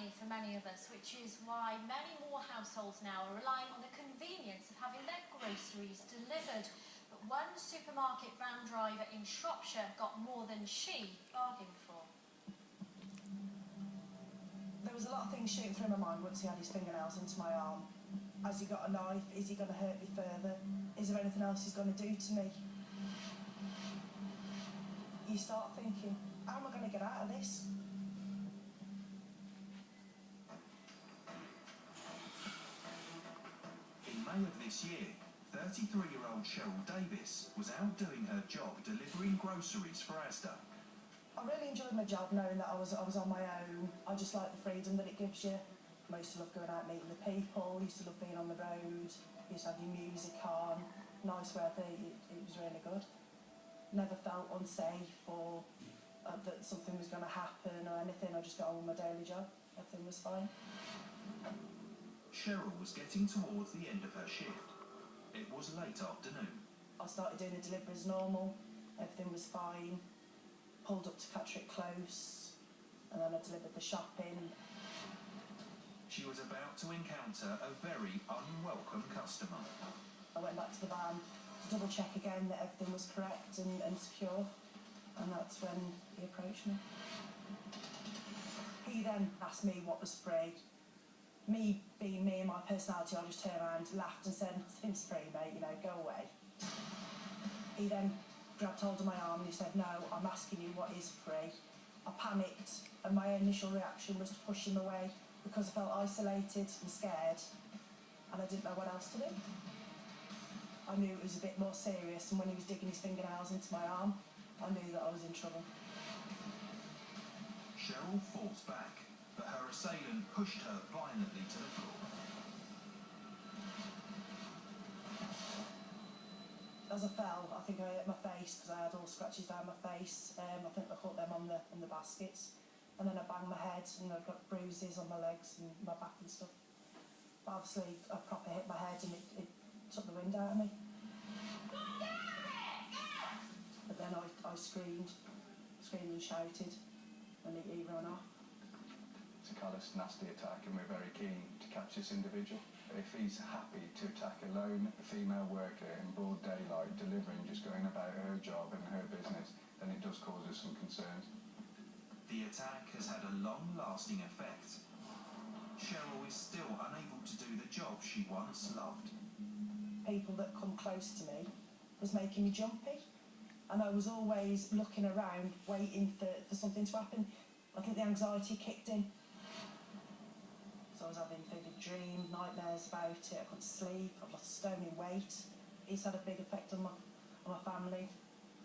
money for many of us, which is why many more households now are relying on the convenience of having their groceries delivered. But one supermarket van driver in Shropshire got more than she bargained for. There was a lot of things shooting through my mind once he had his fingernails into my arm. Has he got a knife? Is he going to hurt me further? Is there anything else he's going to do to me? You start thinking, how am I going to get out of this? In May of this year, 33-year-old Cheryl Davis was out doing her job delivering groceries for Asda. I really enjoyed my job, knowing that I was on my own. I just like the freedom that it gives you. I used to love going out meeting the people, used to love being on the road, used to have your music on, nice weather, it was really good. Never felt unsafe or that something was going to happen or anything. I just got on with my daily job, everything was fine. Cheryl was getting towards the end of her shift. It was late afternoon. I started doing the deliveries normal, everything was fine. Pulled up to Catterick Close, and then I delivered the shopping. She was about to encounter a very unwelcome customer. I went back to the van to double check again that everything was correct and secure, and that's when he approached me. He then asked me what was free. Me being me and my personality, I just turned around, laughed and said, "It's free, mate, you know, go away." He then grabbed hold of my arm and he said, "No, I'm asking you what is free." I panicked and my initial reaction was to push him away because I felt isolated and scared and I didn't know what else to do. I knew it was a bit more serious, and when he was digging his fingernails into my arm, I knew that I was in trouble. Cheryl fought back, but her assailant pushed her violently to the floor. As I fell, I think I hit my face because I had all scratches down my face. I think I caught them on the baskets. And then I banged my head and I got bruises on my legs and my back and stuff. But obviously, I proper hit my head and it took the wind out of me. But then I screamed and shouted, and he ran off. It's a callous, nasty attack, and we're very keen to catch this individual. If he's happy to attack a lone female worker in broad daylight, delivering, just going about her job and her business, then it does cause us some concerns. The attack has had a long-lasting effect. Cheryl is still unable to do the job she once loved. People that come close to me was making me jumpy, and I was always looking around, waiting for something to happen. I think the anxiety kicked in. So I was having vivid dreams, nightmares about it, I couldn't sleep, I lost a stone in weight. It's had a big effect on my family,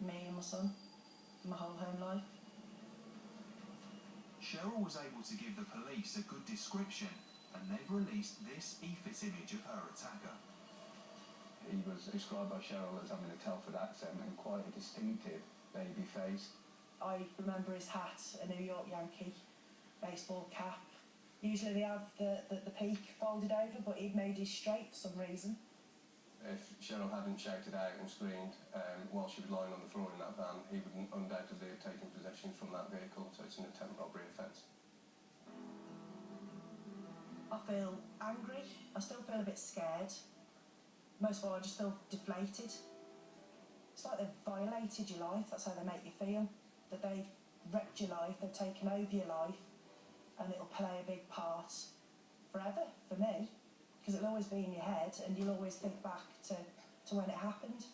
me and my son, and my whole home life. Cheryl was able to give the police a good description, and they've released this EFIT image of her attacker. He was described by Cheryl as having a Telford accent and quite a distinctive baby face. I remember his hat, a New York Yankee baseball cap. Usually they have the peak folded over, but he'd made his straight for some reason. If Cheryl hadn't shouted out and screamed while she was lying on the floor in that van, he would undoubtedly have taken possession from that vehicle, so it's an attempt robbery offence. I feel angry, I still feel a bit scared. Most of all, I just feel deflated. It's like they've violated your life, that's how they make you feel. That they've wrecked your life, they've taken over your life, and it'll play a big part forever for me, because it'll always be in your head and you'll always think back to when it happened.